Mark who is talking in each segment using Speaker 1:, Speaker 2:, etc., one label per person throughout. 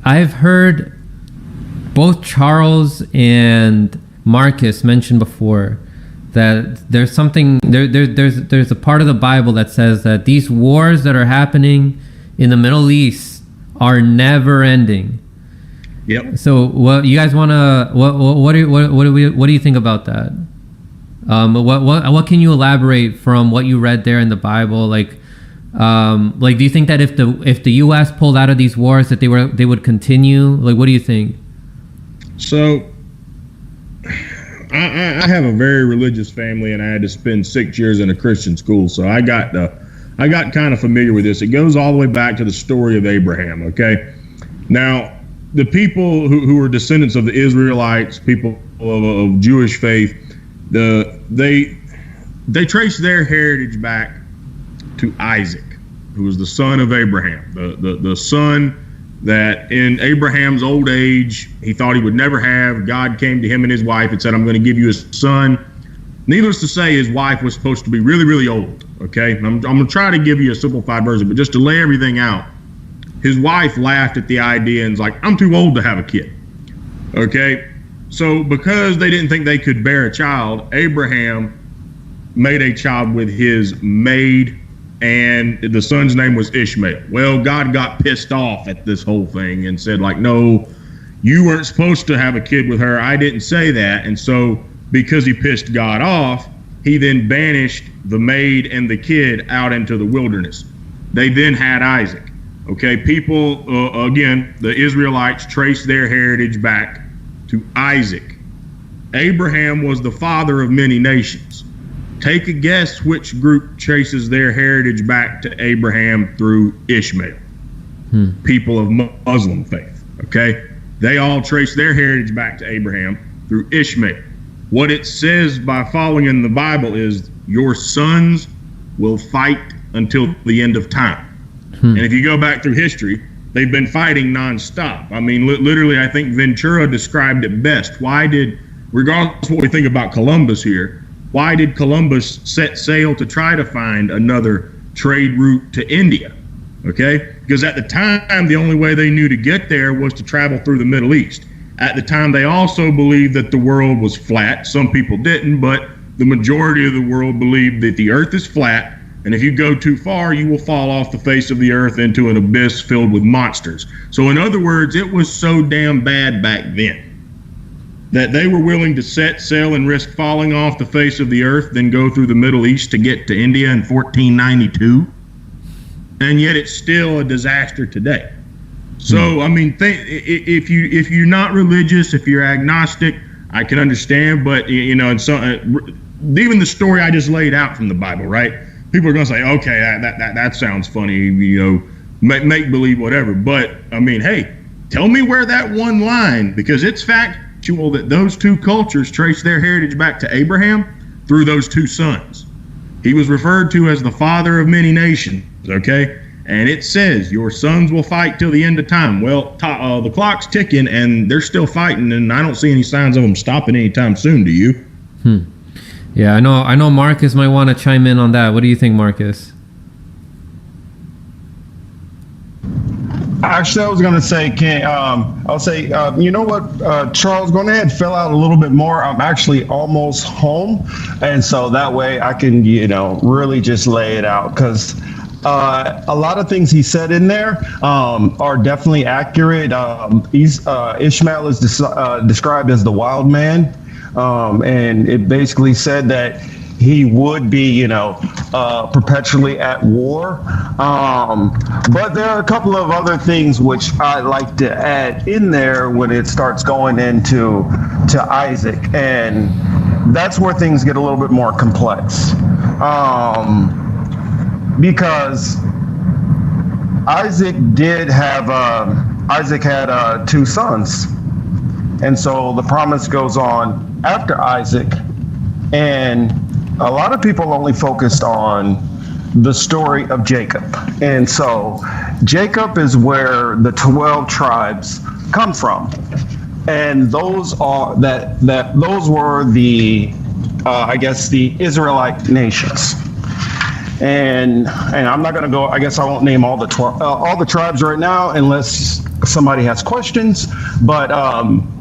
Speaker 1: I've heard both Charles and Marcus mention before that there's something there's a part of the Bible that says that these wars that are happening in the Middle East are never ending.
Speaker 2: Yep.
Speaker 1: So what you guys want to what do you think about that? What can you elaborate from what you read there in the Bible? Like do you think that if the U.S. pulled out of these wars that they would continue? Like, what do you think?
Speaker 2: So I have a very religious family, and I had to spend 6 years in a Christian school, so I got kind of familiar with this. It goes all the way back to the story of Abraham. Okay, now the people who were descendants of the Israelites, people of Jewish faith, they trace their heritage back to Isaac, who was the son of Abraham, the son that in Abraham's old age, he thought he would never have. God came to him and his wife and said, I'm going to give you a son. Needless to say, his wife was supposed to be really, really old. Okay, I'm going to try to give you a simplified version, but just to lay everything out, his wife laughed at the idea and was like, I'm too old to have a kid. Okay, so because they didn't think they could bear a child, Abraham made a child with his maid, and the son's name was Ishmael. Well, God got pissed off at this whole thing and said, like, no, you weren't supposed to have a kid with her. I didn't say that. And so because he pissed God off, he then banished the maid and the kid out into the wilderness. They then had Isaac. Okay, people, again, the Israelites traced their heritage back to Isaac. Abraham was the father of many nations. Take a guess which group traces their heritage back to Abraham through Ishmael. People of Muslim faith, okay? They all trace their heritage back to Abraham through Ishmael. What it says by following in the Bible is your sons will fight until the end of time. And if you go back through history, they've been fighting nonstop. I mean, literally, I think Ventura described it best. Regardless of what we think about Columbus here, why did Columbus set sail to try to find another trade route to India? Okay, because at the time, the only way they knew to get there was to travel through the Middle East. At the time, they also believed that the world was flat. Some people didn't, but the majority of the world believed that the earth is flat, and if you go too far, you will fall off the face of the earth into an abyss filled with monsters. So in other words, it was so damn bad back then that they were willing to set sail and risk falling off the face of the earth, then go through the Middle East to get to India in 1492. And yet it's still a disaster today. So, I mean, if you're not religious, if you're agnostic, I can understand. But, you know, and so, even the story I just laid out from the Bible, right? People are going to say, okay, that sounds funny, you know, make believe, whatever. But, I mean, hey, tell me where that one line, because it's factual that those two cultures trace their heritage back to Abraham through those two sons. He was referred to as the father of many nations, okay? And it says, your sons will fight till the end of time. Well, the clock's ticking, and they're still fighting, and I don't see any signs of them stopping anytime soon, do you?
Speaker 1: Yeah, I know Marcus might want to chime in on that. What do you think, Marcus?
Speaker 3: Actually, I was going to say, I'll say, you know what, Charles, go ahead, fill out a little bit more. I'm actually almost home. And so that way I can, you know, really just lay it out, because a lot of things he said in there are definitely accurate. Ishmael is described as the wild man. And it basically said that he would be, you know, perpetually at war. But there are a couple of other things which I like to add in there when it starts going into Isaac. And that's where things get a little bit more complex. Because Isaac had two sons. And so the promise goes on after Isaac. And a lot of people only focused on the story of Jacob. And so Jacob is where the 12 tribes come from. And those are those were the I guess the Israelite nations. and I'm not going to go. I guess I won't name all the tribes right now unless somebody has questions. But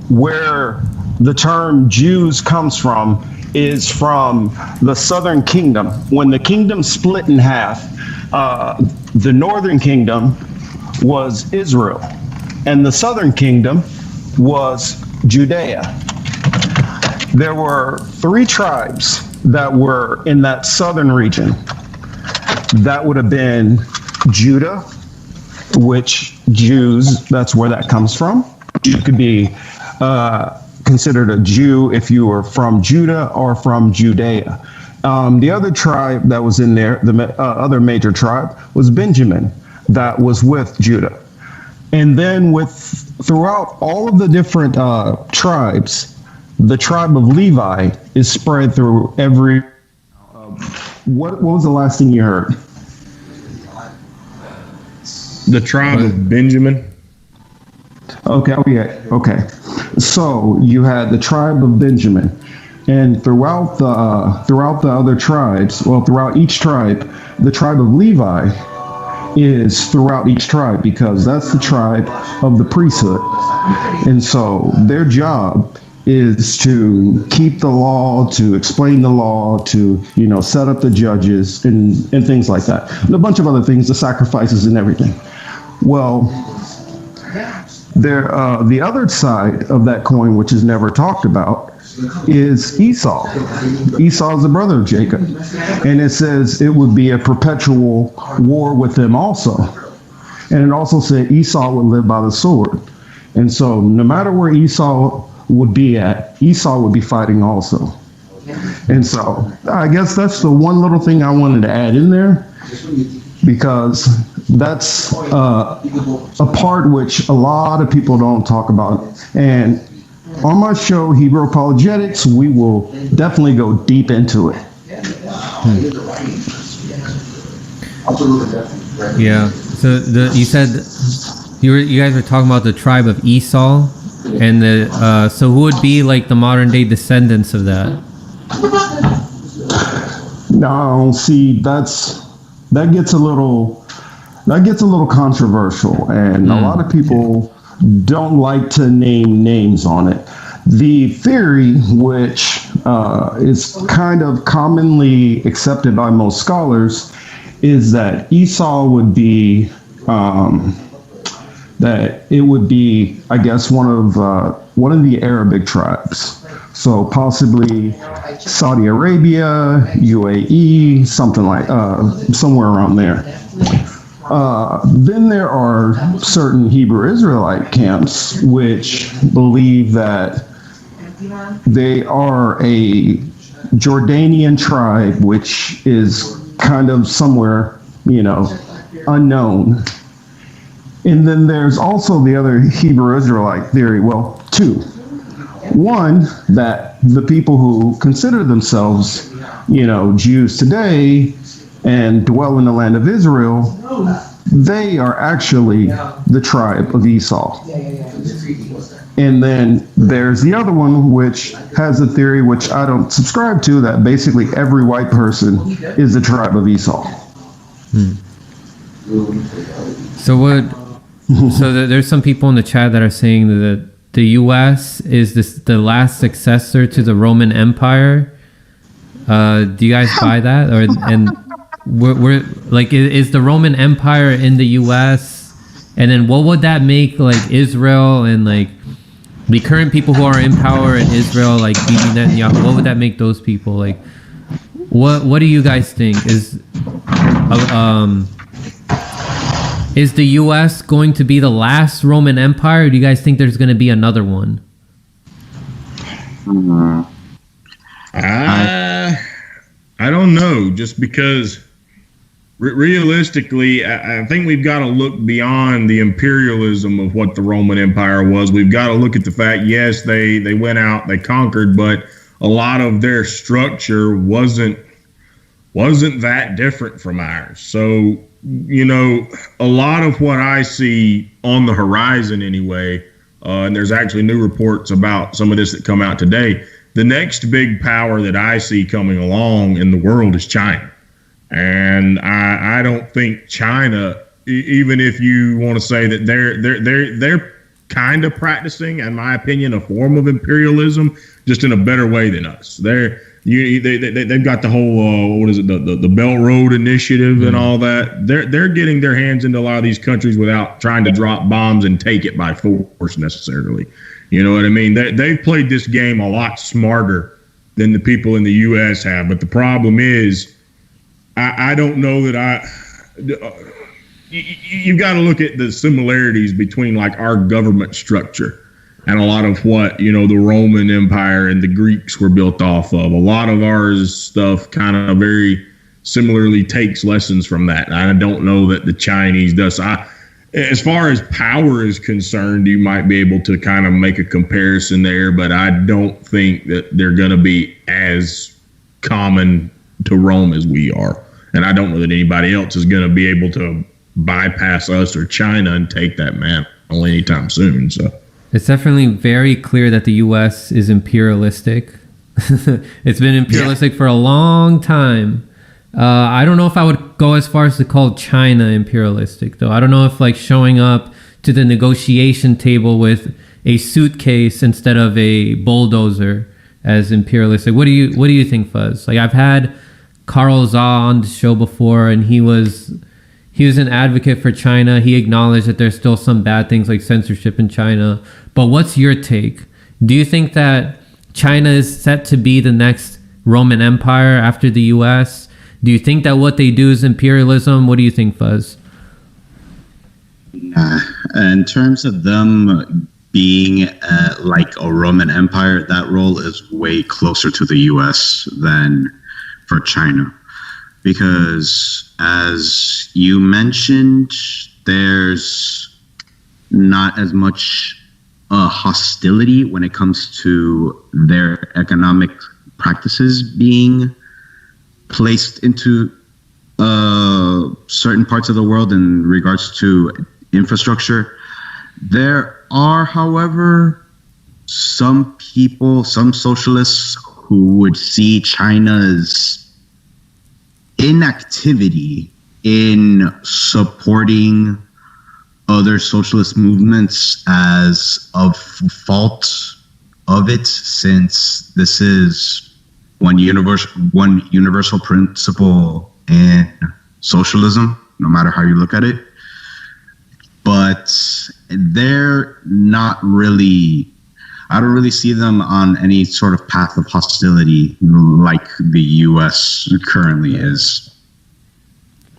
Speaker 3: where the term Jews comes from is from the Southern Kingdom. When the kingdom split in half, the Northern Kingdom was Israel, and the Southern Kingdom was Judea. There were 3 tribes that were in that southern region. That would have been Judah, which Jews, that's where that comes from. You could be considered a Jew if you were from Judah or from Judea. The other tribe that was in there, the other major tribe, was Benjamin, that was with Judah. And then throughout all of the different tribes, the tribe of Levi is spread through every. What was the last thing you heard?
Speaker 2: The tribe of Benjamin.
Speaker 3: Okay. Okay. So you had the tribe of Benjamin, and throughout the other tribes, well, throughout each tribe, the tribe of Levi is throughout each tribe because that's the tribe of the priesthood, and so their job is to keep the law, to explain the law, to, set up the judges and things like that. And a bunch of other things, the sacrifices and everything. Well, the other side of that coin, which is never talked about, is Esau. Esau is the brother of Jacob. And it says it would be a perpetual war with them also. And it also said Esau would live by the sword. And so no matter where Esau would be at, Esau would be fighting also. And so I guess that's the one little thing I wanted to add in there, because that's a part which a lot of people don't talk about. And on my show, Hebrew Apologetics, we will definitely go deep into it.
Speaker 1: Yeah. So you said you guys were talking about the tribe of Esau. And so who would be like the modern day descendants of that?
Speaker 3: No, see, that gets a little controversial, and a lot of people don't like to name names on it. The theory, which is kind of commonly accepted by most scholars, is that Esau would be I guess, one of the Arabic tribes. So possibly Saudi Arabia, UAE, something like somewhere around there. Then there are certain Hebrew Israelite camps which believe that they are a Jordanian tribe, which is kind of somewhere, unknown. And then there's also the other Hebrew Israelite theory. Well, 2. One, that the people who consider themselves, Jews today and dwell in the land of Israel, they are actually the tribe of Esau. And then there's the other one, which has a theory which I don't subscribe to, that basically every white person is the tribe of Esau.
Speaker 1: So there's some people in the chat that are saying that the U.S. is the last successor to the Roman Empire. Do you guys buy that? We're like, is the Roman Empire in the U.S.? And then what would that make like Israel and like the current people who are in power in Israel, like Bibi Netanyahu? What would that make those people like? What do you guys think? Is the U.S. going to be the last Roman Empire, or do you guys think there's going to be another one?
Speaker 2: I don't know, just because realistically, I think we've got to look beyond the imperialism of what the Roman Empire was. We've got to look at the fact, yes, they went out, they conquered, but a lot of their structure wasn't that different from ours. So, a lot of what I see on the horizon anyway, and there's actually new reports about some of this that come out today, the next big power that I see coming along in the world is China. And I don't think China, even if you want to say that they're kind of practicing, in my opinion, a form of imperialism, just in a better way than us. They've got the whole what is it, the Belt Road Initiative and all that. They're getting their hands into a lot of these countries without trying to drop bombs and take it by force necessarily. You know what I mean? They've played this game a lot smarter than the people in the U.S. have. But the problem is, I don't know that you've got to look at the similarities between like our government structure and a lot of what, the Roman Empire and the Greeks were built off of. A lot of our stuff kind of very similarly takes lessons from that. And I don't know that the Chinese does. As far as power is concerned, you might be able to kind of make a comparison there, but I don't think that they're going to be as common to Rome as we are. And I don't know that anybody else is going to be able to bypass us or China and take that mantle anytime soon. So
Speaker 1: it's definitely very clear that the U.S. is imperialistic. It's been imperialistic for a long time. I don't know if I would go as far as to call China imperialistic, though. I don't know if like showing up to the negotiation table with a suitcase instead of a bulldozer as imperialistic. What do you think, Fuzz? Like, I've had Carl Zah on the show before, and he was an advocate for China. He acknowledged that there's still some bad things like censorship in China. But what's your take? Do you think that China is set to be the next Roman Empire after the U.S.? Do you think that what they do is imperialism? What do you think, Fuzz?
Speaker 4: In terms of them being like a Roman Empire, that role is way closer to the U.S. than for China. Because as you mentioned, there's not as much hostility when it comes to their economic practices being placed into certain parts of the world in regards to infrastructure. There are, however, some people, some socialists who would see China's inactivity in supporting other socialist movements as a fault of it, since this is one universal principle in socialism, no matter how you look at it. But they're not really, I don't really see them on any sort of path of hostility like the U.S. currently is.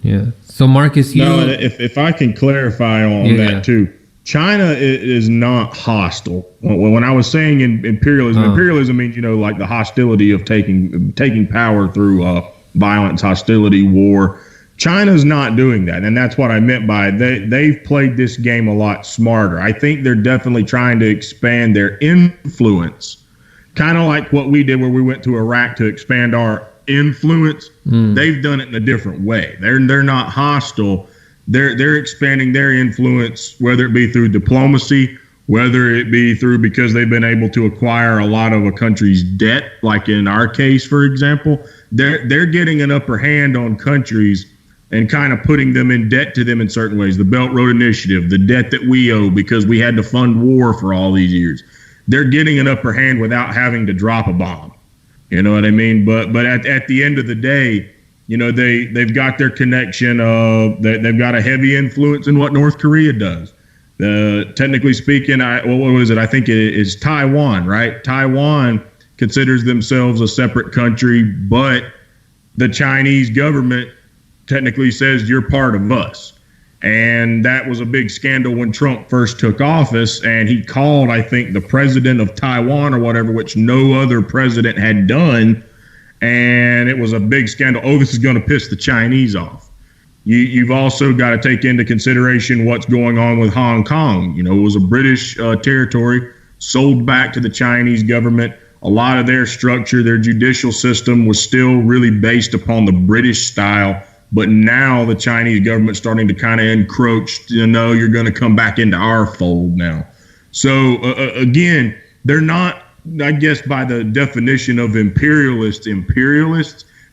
Speaker 1: Yeah. So Marcus,
Speaker 2: if I can clarify on that too, China is not hostile. When I was saying imperialism means, like the hostility of taking power through violence, hostility, war. China's not doing that, and that's what I meant by they've played this game a lot smarter. I think they're definitely trying to expand their influence, kind of like what we did where we went to Iraq to expand our influence. They've done it in a different way. They're not hostile. They're expanding their influence, whether it be through diplomacy, whether it be through because they've been able to acquire a lot of a country's debt, like in our case, for example. They're getting an upper hand on countries and kind of putting them in debt to them in certain ways. The Belt Road Initiative, the debt that we owe because we had to fund war for all these years. They're getting an upper hand without having to drop a bomb. You know what I mean? But at the end of the day, they've got their connection. They've got a heavy influence in what North Korea does. Technically speaking, what was it? I think it is Taiwan, right? Taiwan considers themselves a separate country, but the Chinese government technically says you're part of us. And that was a big scandal when Trump first took office, and he called, I think, the president of Taiwan or whatever, which no other president had done. And it was a big scandal. Oh, this is going to piss the Chinese off. You've also got to take into consideration what's going on with Hong Kong. It was a British territory sold back to the Chinese government. A lot of their structure, their judicial system was still really based upon the British style. But now the Chinese government's starting to kind of encroach, you're going to come back into our fold now. So, again, they're not, I guess, by the definition of imperialists,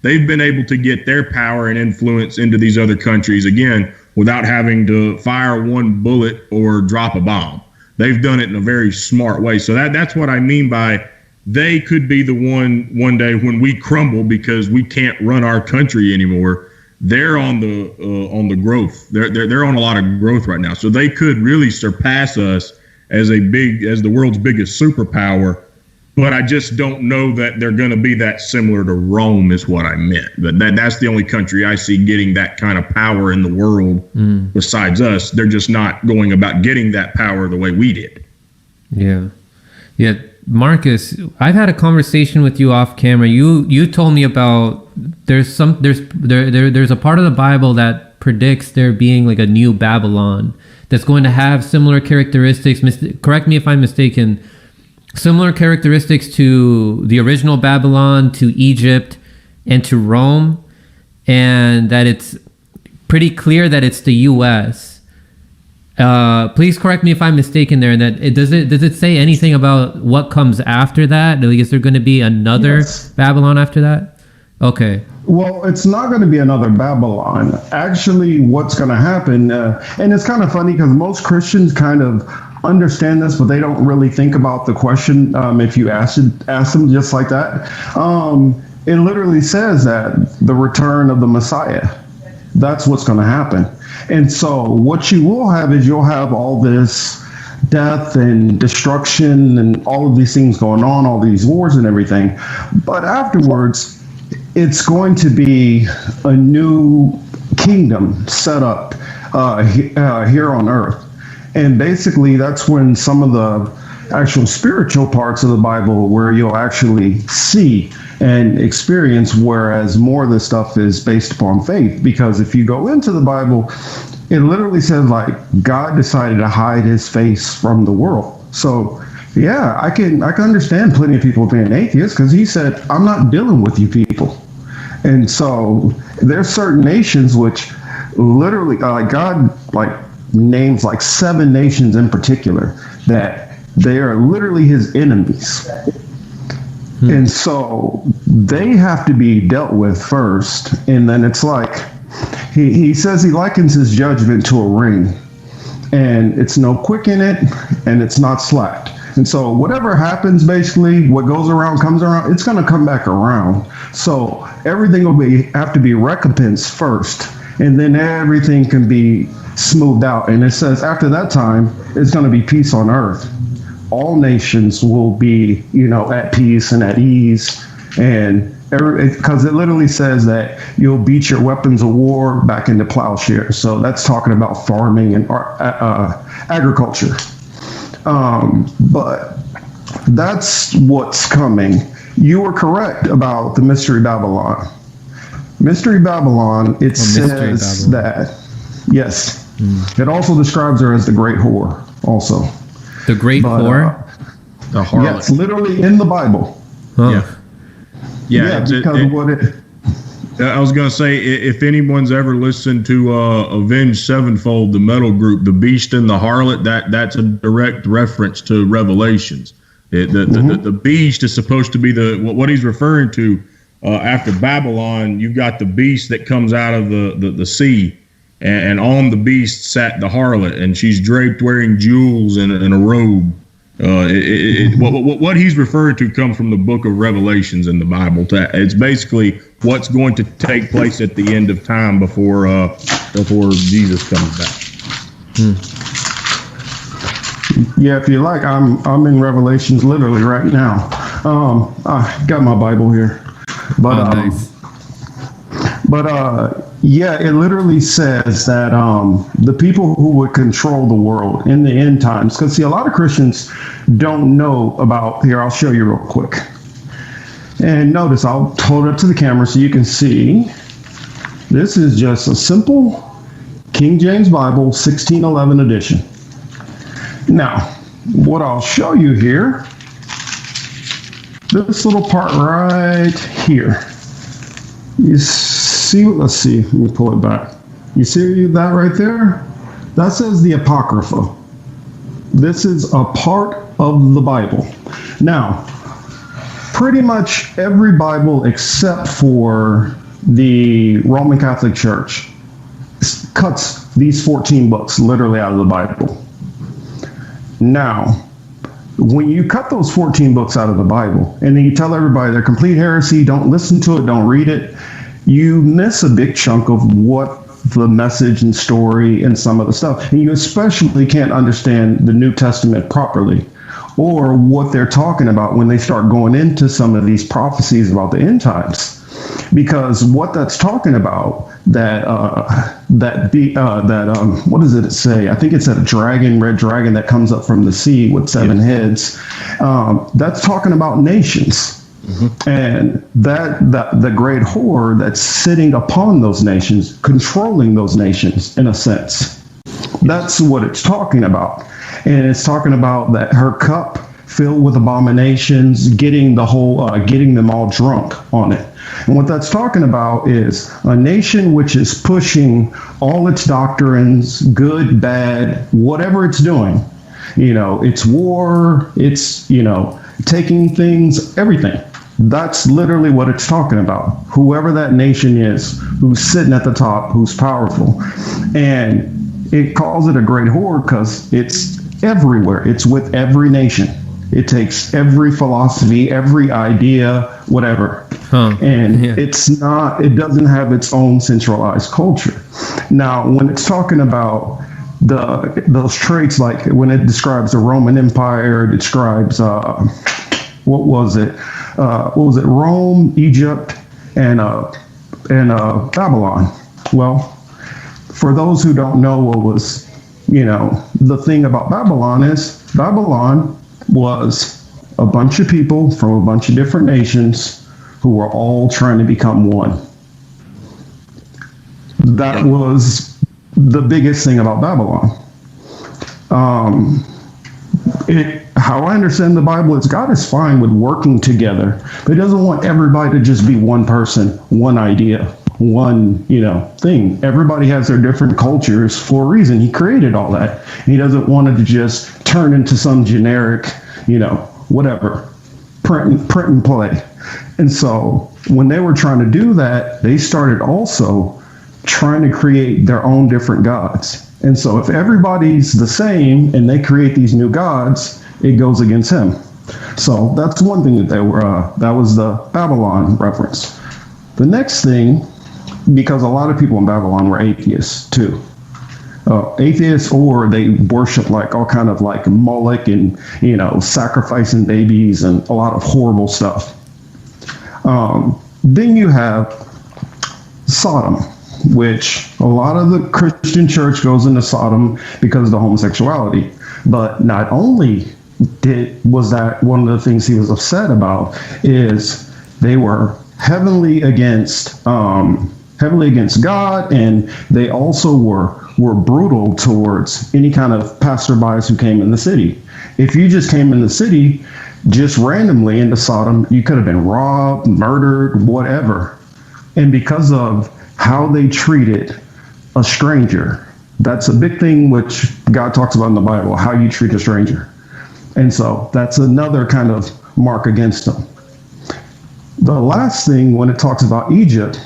Speaker 2: they've been able to get their power and influence into these other countries again without having to fire one bullet or drop a bomb. They've done it in a very smart way. So that's what I mean by they could be the one day when we crumble because we can't run our country anymore. They're on the growth. They're on a lot of growth right now. So they could really surpass us as the world's biggest superpower. But I just don't know that they're going to be that similar to Rome is what I meant. But that's the only country I see getting that kind of power in the world besides us. They're just not going about getting that power the way we did.
Speaker 1: Yeah. Yeah. Marcus, I've had a conversation with you off camera. You told me about there's a part of the Bible that predicts there being like a new Babylon that's going to have similar characteristics. Correct me if I'm mistaken. Similar characteristics to the original Babylon, to Egypt, and to Rome, and that it's pretty clear that it's the U.S. Please correct me if I'm mistaken there. And that does it say anything about what comes after that? Like, is there going to be another Babylon after that? Okay.
Speaker 3: Well, it's not going to be another Babylon. Actually, what's going to happen, and it's kind of funny because most Christians kind of understand this, but they don't really think about the question. If you ask them just like that, it literally says that the return of the Messiah. That's what's going to happen. And so what you will have is you'll have all this death and destruction and all of these things going on, all these wars and everything. But afterwards, it's going to be a new kingdom set up here on earth. And basically, that's when some of the actual spiritual parts of the Bible where you'll actually see and experience, whereas more of this stuff is based upon faith. Because if you go into the Bible, it literally says like God decided to hide his face from the world. So yeah, I can understand plenty of people being atheists because he said, I'm not dealing with you people. And so there's certain nations which literally God names like 7 nations in particular that they are literally his enemies. And so they have to be dealt with first. And then it's like, he says he likens his judgment to a ring. And it's no quick in it, and it's not slack. And so whatever happens, basically, what goes around comes around, it's going to come back around. So everything will have to be recompensed first. And then everything can be smoothed out. And it says after that time, it's going to be peace on earth. All nations will be, at peace and at ease. And because it literally says that you'll beat your weapons of war back into plowshares. So that's talking about farming and agriculture. But that's what's coming. You were correct about the Mystery Babylon. Mystery Babylon, it says that, yes, it also describes her as the Great Whore also.
Speaker 1: The Great Whore?
Speaker 2: The harlot.
Speaker 3: Yeah, it's literally in the Bible.
Speaker 1: Huh.
Speaker 2: Yeah,
Speaker 3: because of what it...
Speaker 2: I was going to say, if anyone's ever listened to Avenged Sevenfold, the metal group, the Beast and the Harlot, that's a direct reference to Revelations. The Beast is supposed to be what he's referring to after Babylon. You've got the Beast that comes out of the sea, and on the Beast sat the Harlot, and she's draped wearing jewels and a robe. What he's referred to comes from the book of Revelations in the Bible. It's basically what's going to take place at the end of time before Jesus comes back.
Speaker 3: Yeah, if you like, I'm in Revelations literally right now. I got my Bible here, but
Speaker 1: nice.
Speaker 3: Yeah, it literally says that the people who would control the world in the end times, because see, a lot of Christians don't know about, here, I'll show you real quick. And notice, I'll hold it up to the camera so you can see. This is just a simple King James Bible, 1611 edition. Now, what I'll show you here, this little part right here. You see, let's see, let me pull it back. You see that right there? That says the Apocrypha. This is a part of the Bible. Now, pretty much every Bible except for the Roman Catholic Church cuts these 14 books literally out of the Bible. Now, when you cut those 14 books out of the Bible and then you tell everybody they're complete heresy, don't listen to it, don't read it, you miss a big chunk of what the message and story and some of the stuff. And you especially can't understand the New Testament properly, or what they're talking about when they start going into some of these prophecies about the end times. Because what that's talking about, what does it say? I think it's that red dragon that comes up from the sea with seven heads. That's talking about nations. Mm-hmm. And that the great whore that's sitting upon those nations, controlling those nations in a sense. That's what it's talking about. And it's talking about that her cup filled with abominations, getting them all drunk on it. And what that's talking about is a nation which is pushing all its doctrines, good, bad, whatever it's doing. It's war, it's, taking things, everything. That's literally what it's talking about. Whoever that nation is, who's sitting at the top, who's powerful. And it calls it a great whore because it's everywhere. It's with every nation. It takes every philosophy, every idea, whatever. It doesn't have its own centralized culture. Now, when it's talking about those traits, like when it describes the Roman Empire, it describes, what was it? Rome, Egypt, and Babylon. Well, for those who don't know what was, the thing about Babylon is Babylon was a bunch of people from a bunch of different nations who were all trying to become one. That was the biggest thing about Babylon. How I understand the Bible is God is fine with working together, but He doesn't want everybody to just be one person, one idea, one, thing. Everybody has their different cultures for a reason. He created all that. He doesn't want it to just turn into some generic, whatever, print and play. And so when they were trying to do that, they started also trying to create their own different gods. And so if everybody's the same and they create these new gods, it goes against Him. So that's one thing that they were, that was the Babylon reference. The next thing, because a lot of people in Babylon were atheists too. Atheists, or they worship like all kind of like Moloch and, sacrificing babies and a lot of horrible stuff. Then you have Sodom, which a lot of the Christian church goes into Sodom because of the homosexuality. But not only was that one of the things he was upset about, is they were heavily against God, and they also were brutal towards any kind of passerbys who came in the city. If you just came in the city just randomly into Sodom, you could have been robbed, murdered, whatever. And because of how they treated a stranger, that's a big thing which God talks about in the Bible, how you treat a stranger. And so that's another kind of mark against them. The last thing, when it talks about Egypt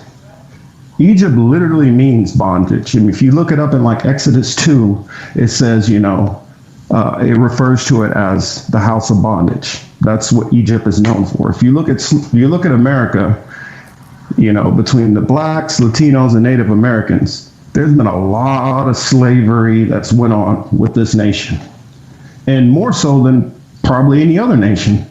Speaker 3: literally means bondage. I mean, if you look it up in like Exodus 2, it says, it refers to it as the house of bondage. That's what Egypt is known for. If you look at America, between the blacks, Latinos, and Native Americans, there's been a lot of slavery that's went on with this nation, and more so than probably any other nation.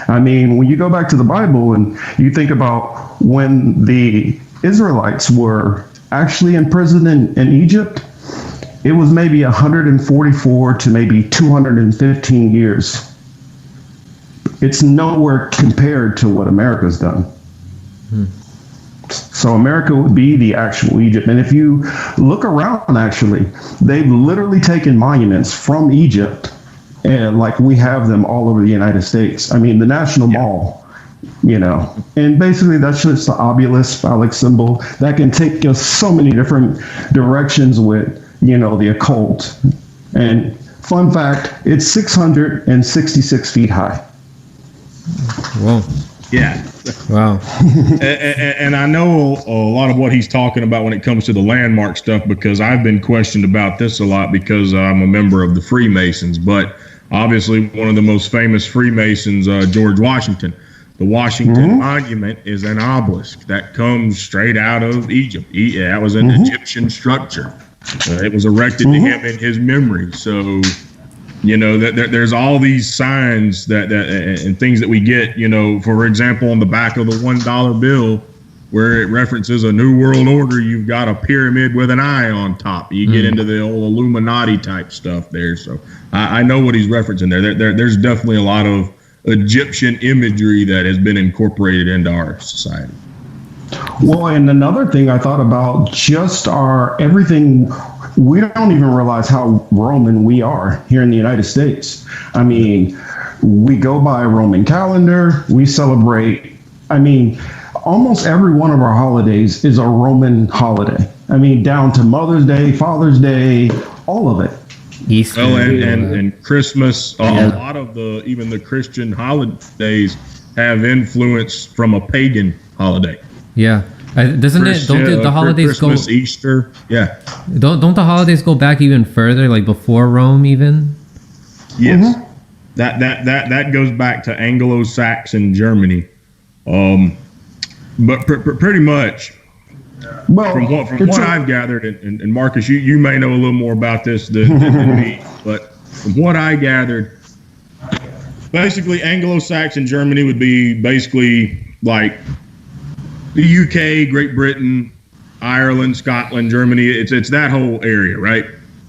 Speaker 3: I mean, when you go back to the Bible and you think about when the Israelites were actually imprisoned in Egypt, it was maybe 144 to maybe 215 years. It's nowhere compared to what America's done. So America would be the actual Egypt. And if you look around, actually, they've literally taken monuments from Egypt, and like we have them all over the United States. I mean, the National Mall, and basically that's just the obelisk phallic symbol that can take us so many different directions with, the occult. And fun fact, it's 666 feet high.
Speaker 1: Whoa.
Speaker 2: Yeah.
Speaker 1: Wow.
Speaker 2: And I know a lot of what he's talking about when it comes to the landmark stuff, because I've been questioned about this a lot because I'm a member of the Freemasons. But obviously, one of the most famous Freemasons, George Washington. The Washington Monument is an obelisk that comes straight out of Egypt. That was an Egyptian structure. It was erected to him in his memory. So, you know, there's all these signs that and things that we get, you know, for example, on the back of the $1 bill, where it references a new world order, you've got a pyramid with an eye on top. You get into the old Illuminati type stuff there. So I know what he's referencing there. There's definitely a lot of Egyptian imagery that has been incorporated into our society.
Speaker 3: Well, and another thing I thought about, just our everything, we don't even realize how Roman we are here in the United States. I mean, we go by a Roman calendar, we celebrate, I mean, almost every one of our holidays is a Roman holiday. I mean, down to Mother's Day, Father's Day, all of it.
Speaker 1: Easter.
Speaker 2: Oh, and Christmas. A lot of even the Christian holidays have influence from a pagan holiday.
Speaker 1: Yeah. Doesn't it? Don't the holidays
Speaker 2: Christmas,
Speaker 1: go?
Speaker 2: Easter. Yeah.
Speaker 1: Don't the holidays go back even further, like before Rome even?
Speaker 2: Yes. That goes back to Anglo-Saxon Germany. But pretty much.
Speaker 3: Well,
Speaker 2: from what I've gathered, and Marcus, you may know a little more about this than me, but from what I gathered, basically Anglo-Saxon Germany would be basically like the UK, Great Britain, Ireland, Scotland, Germany. It's that whole area, right?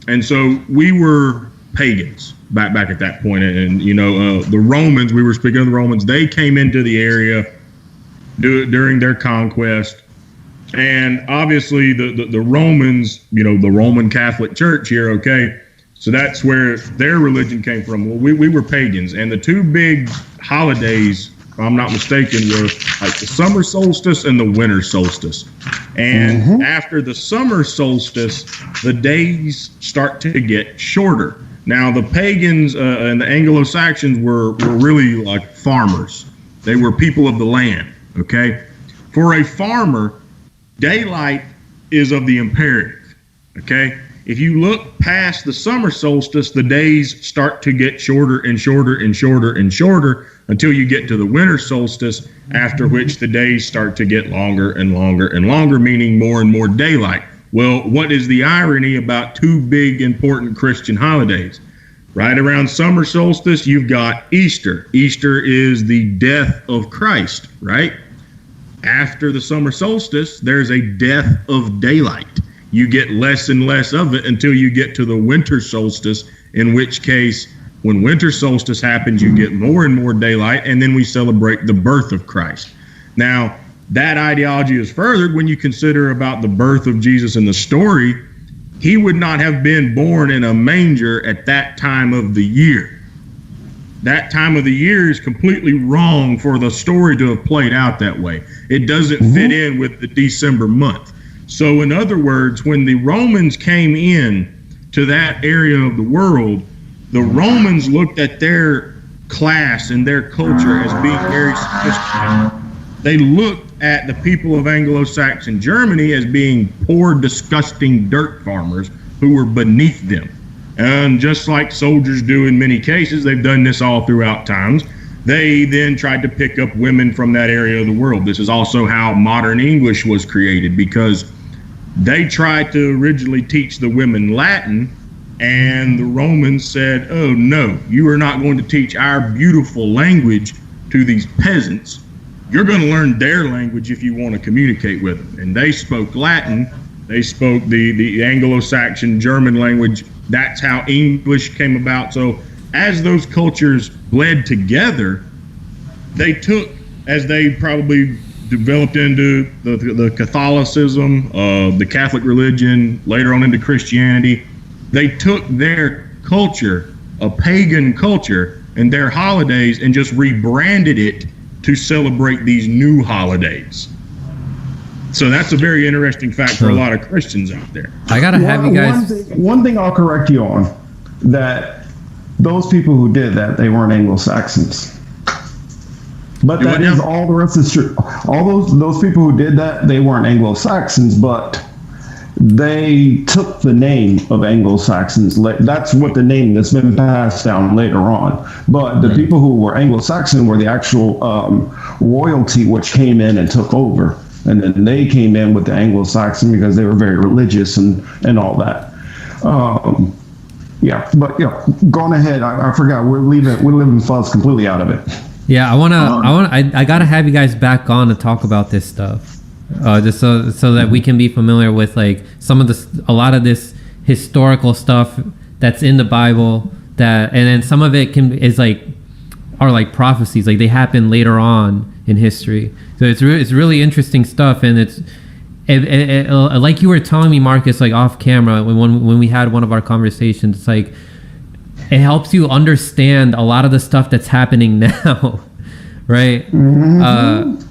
Speaker 2: And so we were pagans back at that point, and you know the Romans. We were speaking of the Romans. They came into the area during their conquest. And obviously the Romans, you know, the Roman Catholic Church here, okay, so that's where their religion came from. Well, we were pagans, and the two big holidays, if I'm not mistaken, were like the summer solstice and the winter solstice. And after the summer solstice, the days start to get shorter. Now, the pagans and the Anglo-Saxons were really like farmers. They were people of the land, okay? For a farmer, daylight is of the imperative, okay? If you look past the summer solstice, the days start to get shorter and shorter and shorter and shorter until you get to the winter solstice, after which the days start to get longer and longer and longer, meaning more and more daylight. Well, what is the irony about two big important Christian holidays? Right around summer solstice, you've got Easter. Easter is the death of Christ, right? After the summer solstice, there's a death of daylight. You get less and less of it until you get to the winter solstice, in which case, when winter solstice happens, you get more and more daylight, and then we celebrate the birth of Christ. Now, that ideology is furthered when you consider about the birth of Jesus in the story. He would not have been born in a manger at that time of the year. That time of the year is completely wrong for the story to have played out that way. It doesn't fit in with the December month. So in other words, when the Romans came in to that area of the world, the Romans looked at their class and their culture as being very sophisticated. They looked at the people of Anglo-Saxon Germany as being poor, disgusting dirt farmers who were beneath them. And just like soldiers do in many cases, they've done this all throughout times. They then tried to pick up women from that area of the world. This is also how modern English was created, because they tried to originally teach the women Latin, and the Romans said, oh no, you are not going to teach our beautiful language to these peasants. You're going to learn their language if you want to communicate with them. And they spoke Latin. They spoke the Anglo-Saxon German language. That's how English came about. So as those cultures bled together, they took, as they probably developed into the Catholicism, the Catholic religion, later on into Christianity, they took their culture, a pagan culture, and their holidays, and just rebranded it to celebrate these new holidays. So that's a very interesting fact for a lot of Christians out there.
Speaker 1: I gotta have you guys.
Speaker 3: One thing I'll correct you on, that those people who did that, they weren't Anglo-Saxons. But that is all the rest is true. All those people who did that, they weren't Anglo-Saxons, but they took the name of Anglo-Saxons. That's what the name that's been passed down later on. But the people who were Anglo-Saxon were the actual royalty, which came in and took over. And then they came in with the Anglo-Saxon because they were very religious and all that. Going ahead. I forgot. We're leaving Fuzz completely out of it.
Speaker 1: Yeah, I gotta have you guys back on to talk about this stuff. Just so that we can be familiar with like a lot of this historical stuff that's in the Bible, and then some of it are like prophecies, like they happen later on in history. So it's really interesting stuff, and it's like you were telling me, Marcus, like off camera when we had one of our conversations. It's like it helps you understand a lot of the stuff that's happening now, right? Mm-hmm.